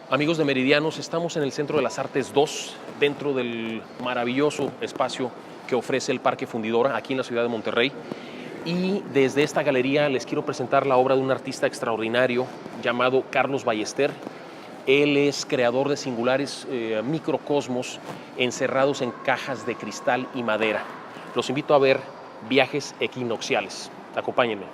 Amigos de Meridianos, estamos en el Centro de las Artes 2, dentro del maravilloso espacio que ofrece el Parque Fundidora, aquí en la ciudad de Monterrey. Y desde esta galería les quiero presentar la obra de un artista extraordinario llamado Carlos Ballester. Él es creador de singulares microcosmos encerrados en cajas de cristal y madera. Los invito a ver Viajes Equinocciales. Acompáñenme.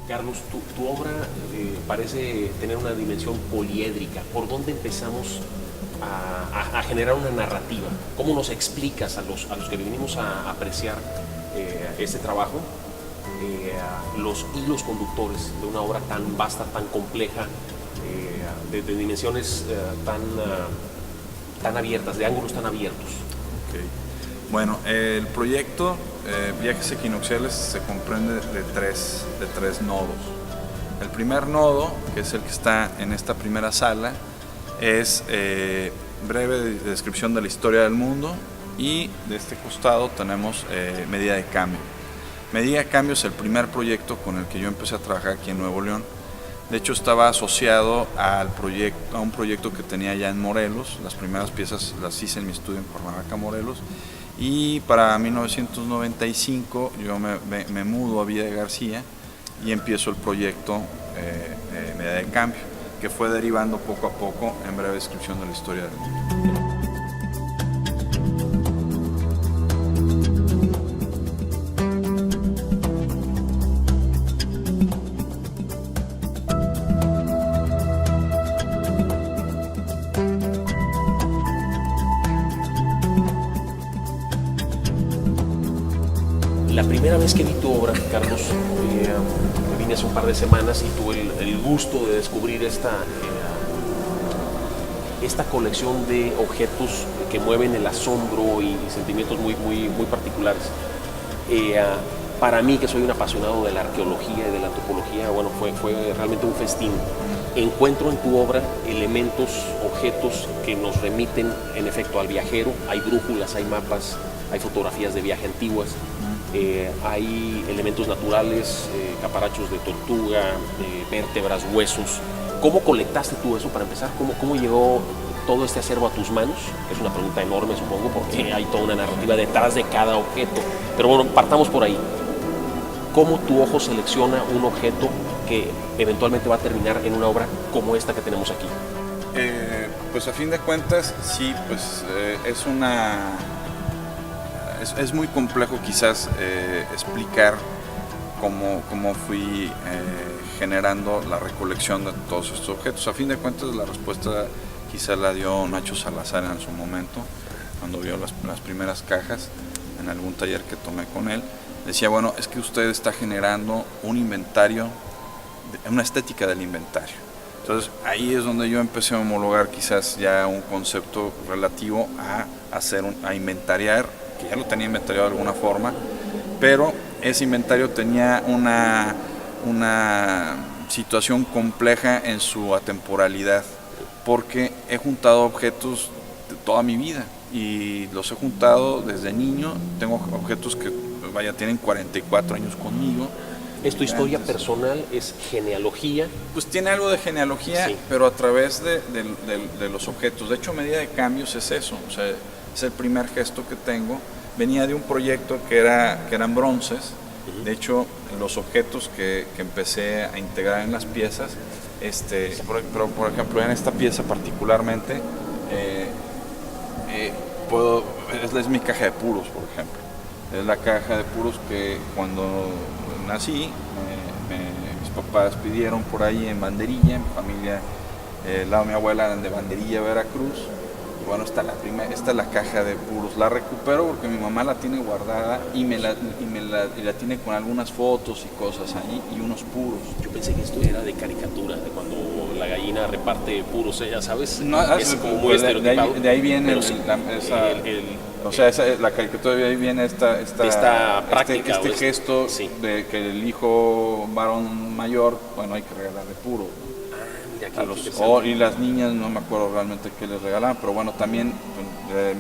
Carlos, tu obra parece tener una dimensión poliédrica. ¿Por dónde empezamos a generar una narrativa? ¿Cómo nos explicas a los que venimos a apreciar este trabajo los hilos conductores de una obra tan vasta, tan compleja, de dimensiones tan abiertas, de ángulos tan abiertos? Okay. Bueno, el proyecto Viajes Equinocciales se comprende de tres nodos. El primer nodo, que es el que está en esta primera sala, es breve descripción de la historia del mundo, y de este costado tenemos Medida de Cambio. Medida de Cambio es el primer proyecto con el que yo empecé a trabajar aquí en Nuevo León. De hecho, estaba asociado a un proyecto que tenía ya en Morelos. Las primeras piezas las hice en mi estudio en Cuernavaca, Morelos. Y para 1995 yo me mudo a Villa de García y empiezo el proyecto Medida de Cambio, que fue derivando poco a poco en breve descripción de la historia del mundo. La primera vez que vi tu obra, Carlos, vine hace un par de semanas y tuve el gusto de descubrir esta colección de objetos que mueven el asombro y sentimientos muy particulares. Para mí, que soy un apasionado de la arqueología y de la antropología, bueno, fue realmente un festín. Encuentro en tu obra elementos, objetos que nos remiten en efecto al viajero. Hay brújulas, hay mapas, hay fotografías de viaje antiguas. Hay elementos naturales, caparachos de tortuga, vértebras, huesos. ¿Cómo colectaste tú eso para empezar? ¿Cómo llegó todo este acervo a tus manos? Es una pregunta enorme, supongo, porque hay toda una narrativa detrás de cada objeto. Pero bueno, partamos por ahí. ¿Cómo tu ojo selecciona un objeto que eventualmente va a terminar en una obra como esta que tenemos aquí? Pues a fin de cuentas, sí, pues es muy complejo quizás explicar cómo fui generando la recolección de todos estos objetos. A fin de cuentas, la respuesta quizás la dio Nacho Salazar en su momento, cuando vio las primeras cajas en algún taller que tomé con él. Decía, bueno, es que usted está generando un inventario, una estética del inventario. Entonces ahí es donde yo empecé a homologar quizás ya un concepto relativo a inventariar, que ya lo tenía inventariado de alguna forma, pero ese inventario tenía una situación compleja en su atemporalidad, porque he juntado objetos de toda mi vida y los he juntado desde niño. Tengo objetos que tienen 44 años conmigo. ¿Es tu historia personal? ¿Es genealogía? Pues tiene algo de genealogía, sí, pero a través de los objetos. De hecho, Medida de Cambios es eso, o sea, es el primer gesto que tengo. Venía de un proyecto que eran bronces. De hecho, los objetos que empecé a integrar en las piezas, por ejemplo, en esta pieza particularmente, es mi caja de puros, por ejemplo. Es la caja de puros que cuando nací, mis papás pidieron por ahí en Banderilla. Mi familia, el lado de mi abuela, eran de Banderilla, Veracruz. Y bueno, esta es la caja de puros. La recupero porque mi mamá la tiene guardada y la tiene con algunas fotos y cosas ahí, y unos puros. Yo pensé que esto era de caricatura, de cuando la gallina reparte puros, ya sabes. No, es como muy estereotipado. De ahí viene sí, O sea, la caricatura viene esta práctica. Este gesto sí. de que el hijo varón mayor, bueno, hay que regalarle puro. Mira, y las niñas, no me acuerdo realmente qué les regalaban, pero bueno, también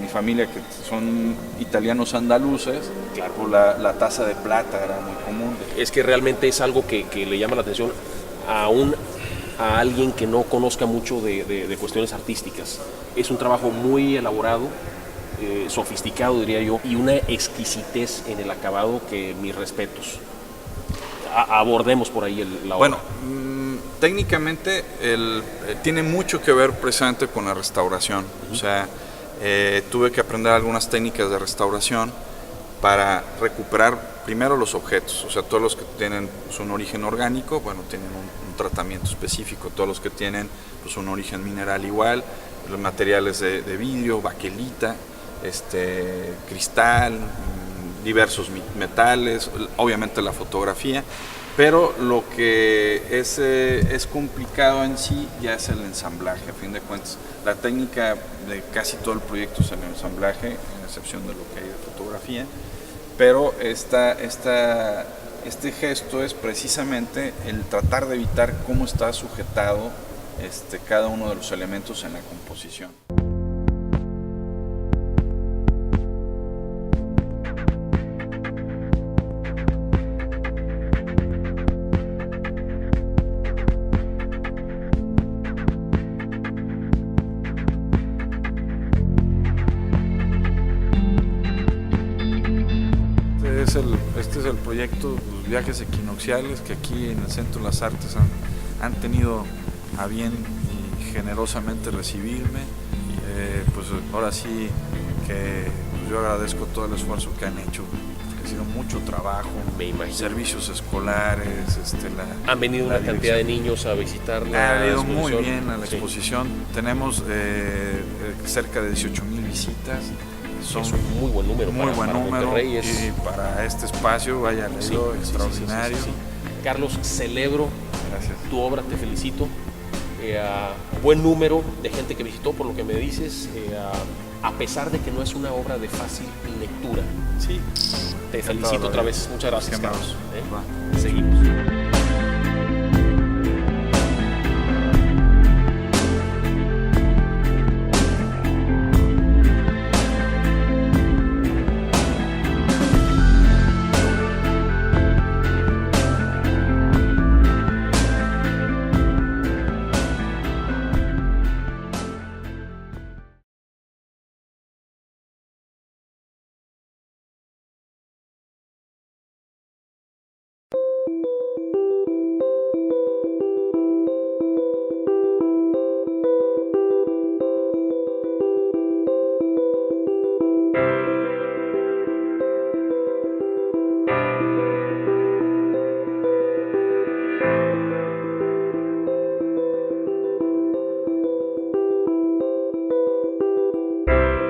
mi familia, que son italianos andaluces, claro, pues la taza de plata era muy común. Es que realmente es algo que le llama la atención a alguien que no conozca mucho de cuestiones artísticas. Es un trabajo muy elaborado, sofisticado, diría yo, y una exquisitez en el acabado que mis respetos. Abordemos por ahí la obra. Bueno, técnicamente tiene mucho que ver precisamente con la restauración. O sea, tuve que aprender algunas técnicas de restauración para recuperar primero los objetos. O sea, todos los que tienen pues, un origen orgánico, bueno, tienen un tratamiento específico. Todos los que tienen pues, un origen mineral igual, los materiales de vidrio, baquelita, cristal, diversos metales, obviamente la fotografía, pero lo que es complicado en sí ya es el ensamblaje. A fin de cuentas, la técnica de casi todo el proyecto es el ensamblaje, en excepción de lo que hay de fotografía, pero este gesto es precisamente el tratar de evitar cómo está sujetado cada uno de los elementos en la composición. Este es el proyecto, los viajes equinocciales, que aquí en el Centro de las Artes han tenido a bien y generosamente recibirme. Pues ahora sí que yo agradezco todo el esfuerzo que han hecho, porque ha sido mucho trabajo, servicios escolares, han venido una cantidad de niños a visitarla. Ha ido muy bien a la exposición. Tenemos cerca de 18,000 visitas. Es un muy buen número para Monterrey. Y para este espacio, vaya, extraordinario. Sí. Carlos, celebro Gracias. Tu obra, te felicito. Buen número de gente que visitó, por lo que me dices, a pesar de que no es una obra de fácil lectura. Sí. Te felicito otra vez. Muchas gracias, Carlos. Seguimos.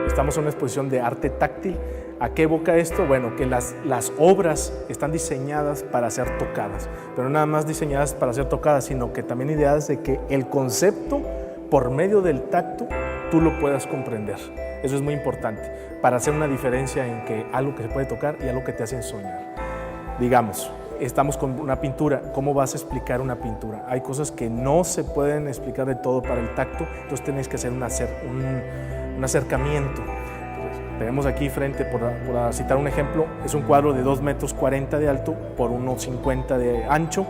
Estamos en una exposición de arte táctil. ¿A qué evoca esto? Bueno, que las obras están diseñadas para ser tocadas, pero no nada más diseñadas para ser tocadas, sino que también ideadas de que el concepto, por medio del tacto, tú lo puedas comprender. Eso es muy importante, para hacer una diferencia en que algo que se puede tocar y algo que te hacen soñar. Digamos, estamos con una pintura. ¿Cómo vas a explicar una pintura? Hay cosas que no se pueden explicar de todo para el tacto, entonces tienes que hacer un acercamiento. Entonces, tenemos aquí frente, por citar un ejemplo, es un cuadro de 2,40 metros de alto por 1,50 de ancho.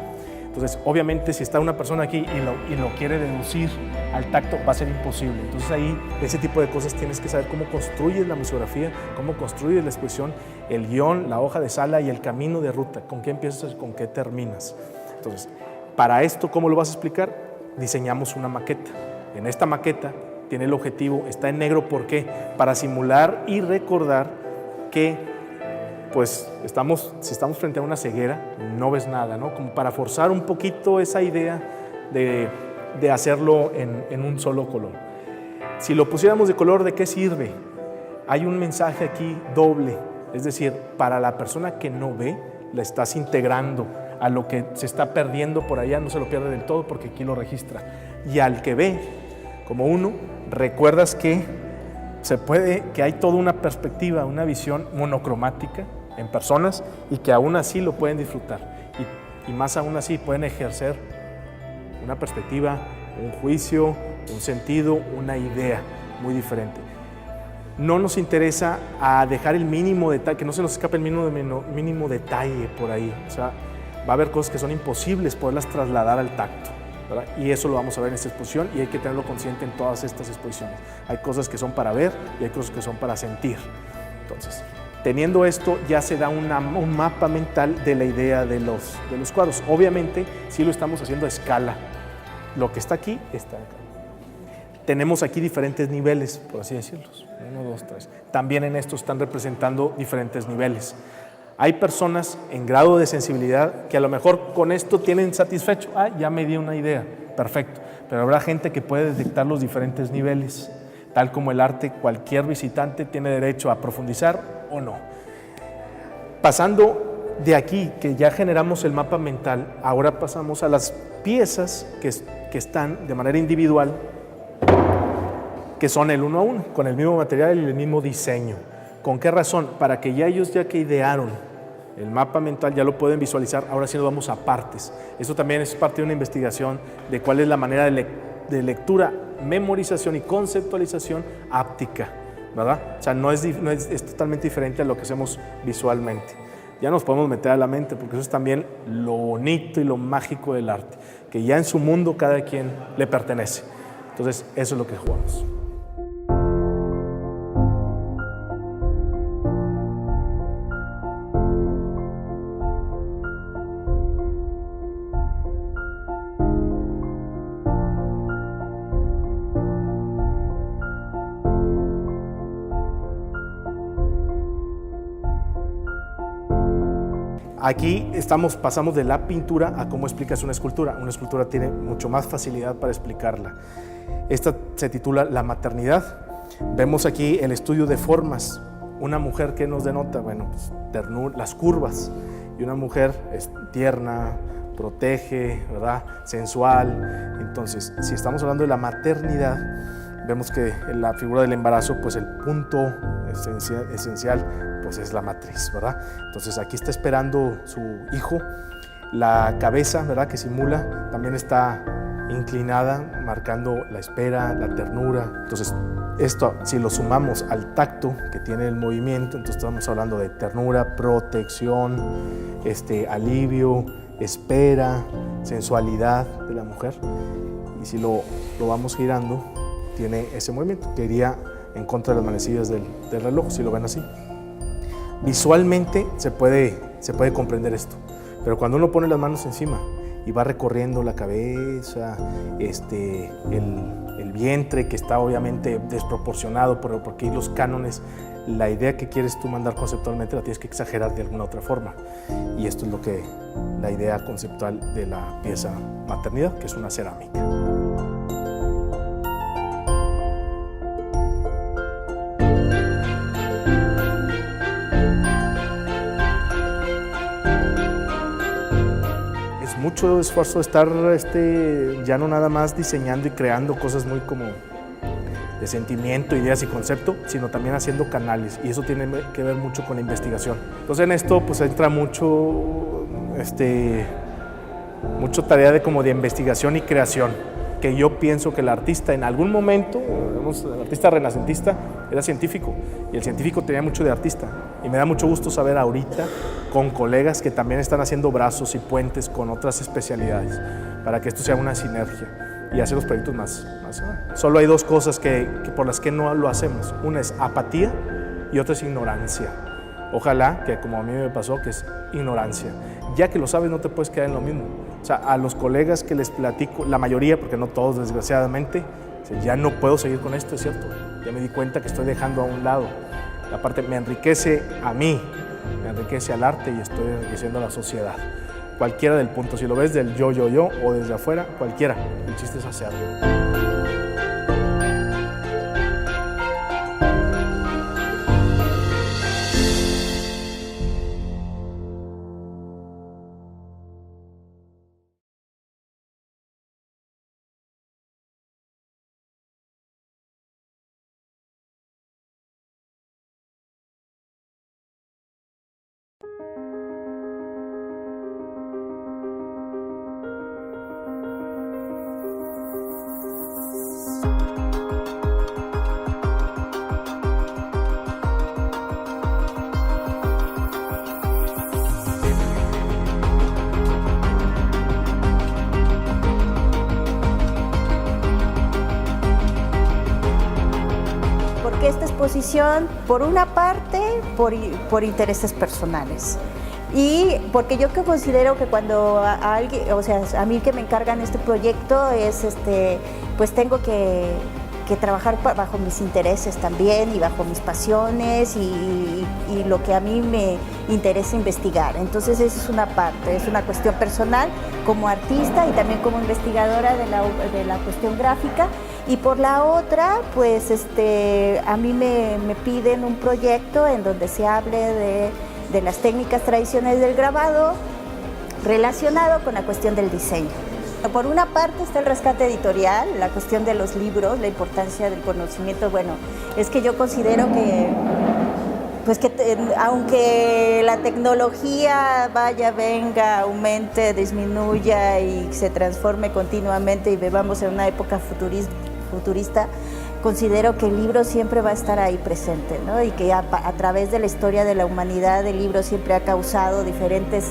Entonces, obviamente, si está una persona aquí y lo quiere deducir al tacto, va a ser imposible. Entonces, ahí, ese tipo de cosas tienes que saber cómo construyes la museografía, cómo construyes la exposición, el guión, la hoja de sala y el camino de ruta, con qué empiezas, con qué terminas. Entonces, para esto, ¿cómo lo vas a explicar? Diseñamos una maqueta. En esta maqueta tiene el objetivo, está en negro, ¿por qué? Para simular y recordar que pues si estamos frente a una ceguera, no ves nada, ¿no? Como para forzar un poquito esa idea de hacerlo en un solo color. Si lo pusiéramos de color, ¿de qué sirve? Hay un mensaje aquí doble, es decir, para la persona que no ve, la estás integrando a lo que se está perdiendo por allá, no se lo pierde del todo porque aquí lo registra. Y al que ve, como uno, recuerdas que que hay toda una perspectiva, una visión monocromática en personas y que aún así lo pueden disfrutar y más aún así pueden ejercer una perspectiva, un juicio, un sentido, una idea muy diferente. No nos interesa a dejar el mínimo detalle, que no se nos escape el mínimo detalle por ahí. O sea, va a haber cosas que son imposibles poderlas trasladar al tacto, ¿verdad? Y eso lo vamos a ver en esta exposición y hay que tenerlo consciente en todas estas exposiciones. Hay cosas que son para ver y hay cosas que son para sentir. Entonces, teniendo esto ya se da un mapa mental de la idea de los cuadros. Obviamente, sí lo estamos haciendo a escala. Lo que está aquí está acá. Tenemos aquí diferentes niveles, por así decirlo. 1, 2, 3. También en esto están representando diferentes niveles. Hay personas en grado de sensibilidad que a lo mejor con esto tienen satisfecho. Ya me di una idea, perfecto. Pero habrá gente que puede detectar los diferentes niveles. Tal como el arte, cualquier visitante tiene derecho a profundizar o no. Pasando de aquí, que ya generamos el mapa mental, ahora pasamos a las piezas que están de manera individual, que son el 1 a 1, con el mismo material y el mismo diseño. ¿Con qué razón? Para que ellos ya que idearon el mapa mental ya lo pueden visualizar, ahora sí nos vamos a partes. Eso también es parte de una investigación de cuál es la manera de lectura, memorización y conceptualización áptica, ¿verdad? O sea, es totalmente diferente a lo que hacemos visualmente. Ya nos podemos meter a la mente, porque eso es también lo bonito y lo mágico del arte, que ya en su mundo cada quien le pertenece. Entonces, eso es lo que jugamos. Aquí pasamos de la pintura a cómo explicas una escultura. Una escultura tiene mucho más facilidad para explicarla. Esta se titula La maternidad. Vemos aquí el estudio de formas. Una mujer que nos denota, bueno, pues, ternura, las curvas. Y una mujer es tierna, protege, ¿verdad? Sensual. Entonces, si estamos hablando de la maternidad, vemos que en la figura del embarazo, pues el punto esencial pues es la matriz, ¿verdad? Entonces aquí está esperando su hijo, la cabeza, ¿verdad? Que simula, también está inclinada, marcando la espera, la ternura. Entonces esto, si lo sumamos al tacto que tiene el movimiento, entonces estamos hablando de ternura, protección, alivio, espera, sensualidad de la mujer. Y si lo vamos girando, tiene ese movimiento que iría en contra de las manecillas del reloj, si lo ven así. Visualmente se puede comprender esto, pero cuando uno pone las manos encima y va recorriendo la cabeza, el vientre, que está obviamente desproporcionado porque hay los cánones, la idea que quieres tú mandar conceptualmente la tienes que exagerar de alguna otra forma. Y esto es la idea conceptual de la pieza maternidad, que es una cerámica. Mucho esfuerzo estar ya no nada más diseñando y creando cosas muy como de sentimiento, ideas y concepto, sino también haciendo canales, y eso tiene que ver mucho con la investigación. Entonces en esto pues entra mucho tarea de investigación y creación, que yo pienso que el artista en algún momento, el artista renacentista era científico, y el científico tenía mucho de artista, y me da mucho gusto saber ahorita con colegas que también están haciendo brazos y puentes con otras especialidades, para que esto sea una sinergia y hacer los proyectos más. Solo hay dos cosas por las que no lo hacemos. Una es apatía y otra es ignorancia. Ojalá que, como a mí me pasó, que es ignorancia. Ya que lo sabes, no te puedes quedar en lo mismo. O sea, a los colegas que les platico, la mayoría, porque no todos desgraciadamente, ya no puedo seguir con esto, es cierto. Ya me di cuenta que estoy dejando a un lado. La parte me enriquece a mí, me enriquece al arte y estoy enriqueciendo a la sociedad. Cualquiera del punto, si lo ves del yo o desde afuera, cualquiera. El chiste es hacerlo. esta exposición, por una parte, por intereses personales. Y porque yo que considero que cuando a alguien, o sea, a mí que me encargan este proyecto es, pues tengo que trabajar bajo mis intereses también y bajo mis pasiones y lo que a mí me interesa investigar. Entonces esa es una parte, es una cuestión personal como artista y también como investigadora de la cuestión gráfica. Y por la otra, pues a mí me piden un proyecto en donde se hable de las técnicas tradicionales del grabado relacionado con la cuestión del diseño. Por una parte está el rescate editorial, la cuestión de los libros, la importancia del conocimiento. Bueno, es que yo considero que, pues aunque la tecnología vaya, venga, aumente, disminuya y se transforme continuamente y vivamos en una época futurista, considero que el libro siempre va a estar ahí presente, ¿no? Y que a través de la historia de la humanidad el libro siempre ha causado diferentes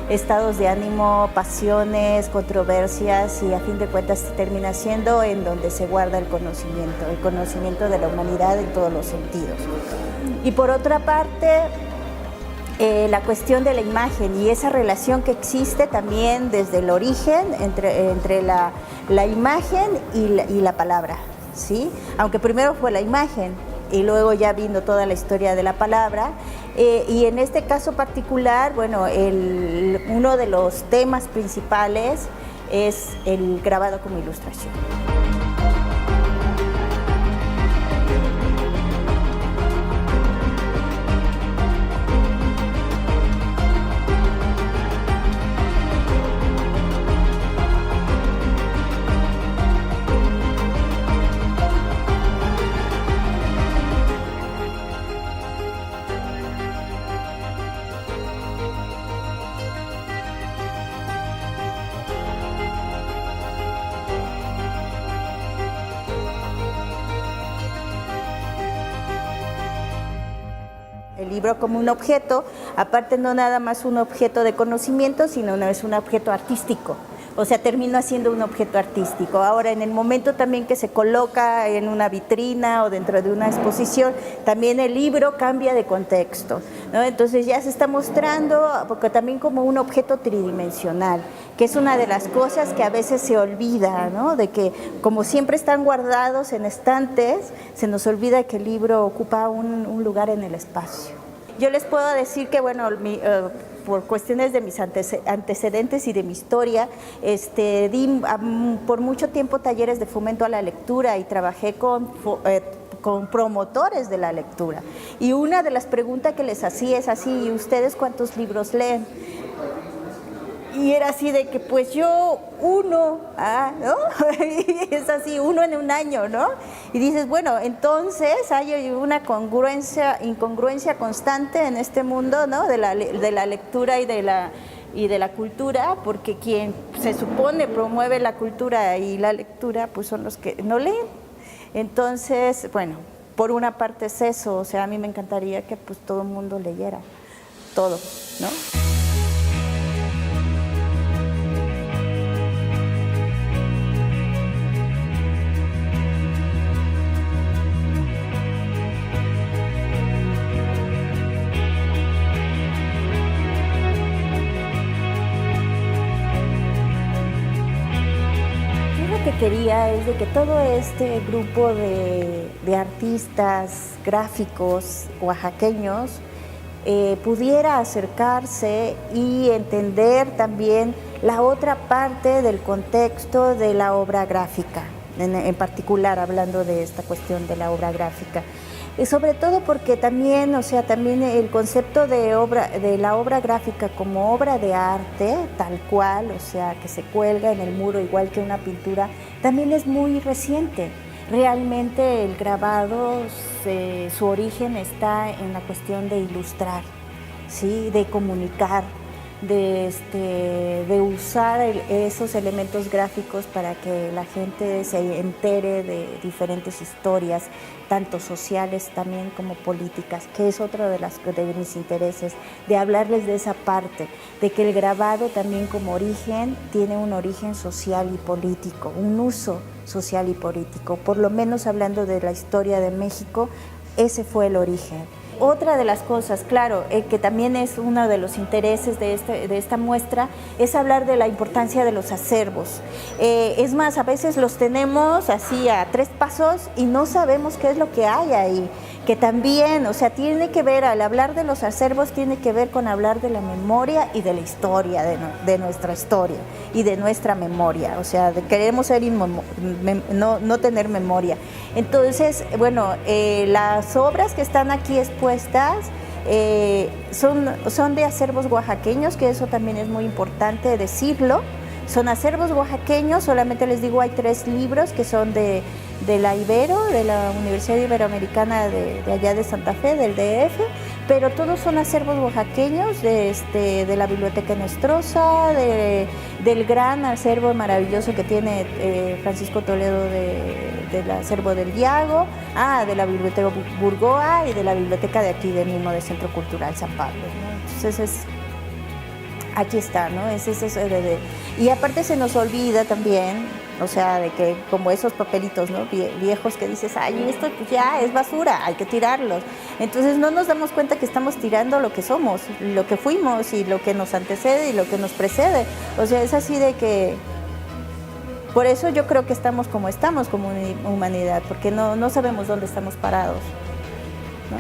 estados de ánimo, pasiones, controversias y a fin de cuentas termina siendo en donde se guarda el conocimiento de la humanidad en todos los sentidos. Y por otra parte, la cuestión de la imagen y esa relación que existe también desde el origen entre la imagen y la palabra, ¿sí? Aunque primero fue la imagen y luego ya vino toda la historia de la palabra. Y en este caso particular, bueno, uno de los temas principales es el grabado como ilustración. El libro como un objeto, aparte no nada más un objeto de conocimiento, sino es un objeto artístico. O sea, termina siendo un objeto artístico. Ahora, en el momento también que se coloca en una vitrina o dentro de una exposición, también el libro cambia de contexto, ¿no? Entonces ya se está mostrando porque también como un objeto tridimensional, que es una de las cosas que a veces se olvida, ¿no? De que como siempre están guardados en estantes, se nos olvida que el libro ocupa un lugar en el espacio. Yo les puedo decir que, bueno, por cuestiones de mis antecedentes y de mi historia, di por mucho tiempo talleres de fomento a la lectura y trabajé con promotores de la lectura. Y una de las preguntas que les hacía es así: ¿y ustedes cuántos libros leen? Y era así de que pues yo uno, ¿no? Es así, uno en un año, ¿no? Y dices, bueno, entonces hay una incongruencia constante en este mundo, ¿no? De la lectura y de la cultura, porque quien se supone promueve la cultura y la lectura, pues son los que no leen. Entonces, bueno, por una parte es eso, o sea, a mí me encantaría que pues todo el mundo leyera, todo, ¿no? Que quería es de que todo este grupo de artistas gráficos oaxaqueños pudiera acercarse y entender también la otra parte del contexto de la obra gráfica, en particular hablando de esta cuestión de la obra gráfica. Y sobre todo porque también, o sea, también el concepto de la obra gráfica como obra de arte, tal cual, o sea, que se cuelga en el muro igual que una pintura, también es muy reciente. Realmente el grabado, su origen está en la cuestión de ilustrar, ¿sí? De comunicar, de usar esos elementos gráficos para que la gente se entere de diferentes historias, tanto sociales también como políticas, que es otro de mis intereses, de hablarles de esa parte, de que el grabado también como origen tiene un origen social y político, un uso social y político, por lo menos hablando de la historia de México, ese fue el origen. Otra de las cosas, claro, que también es uno de los intereses de esta muestra, es hablar de la importancia de los acervos. Es más, a veces los tenemos así a 3 pasos y no sabemos qué es lo que hay ahí. Que también, o sea, tiene que ver, al hablar de los acervos, tiene que ver con hablar de la memoria y de la historia, de nuestra historia y de nuestra memoria. O sea, queremos ser no tener memoria. Entonces, bueno, las obras que están aquí expuestas son de acervos oaxaqueños, que eso también es muy importante decirlo. Son acervos oaxaqueños, solamente les digo, hay 3 libros que son de la Ibero, de la Universidad Iberoamericana de allá de Santa Fe, del DF, pero todos son acervos oaxaqueños de la Biblioteca Nostrosa, del gran acervo maravilloso que tiene Francisco Toledo del acervo del Diago, de la Biblioteca Burgoa y de la biblioteca de aquí del mismo del Centro Cultural San Pablo, ¿no? Entonces aquí está, ¿no? Y aparte se nos olvida también, o sea, de que como esos papelitos, ¿no? Viejos que dices, ay, esto pues ya es basura, hay que tirarlos. Entonces no nos damos cuenta que estamos tirando lo que somos, lo que fuimos y lo que nos antecede y lo que nos precede. O sea, es así de que... Por eso yo creo que estamos como humanidad, porque no sabemos dónde estamos parados, ¿no?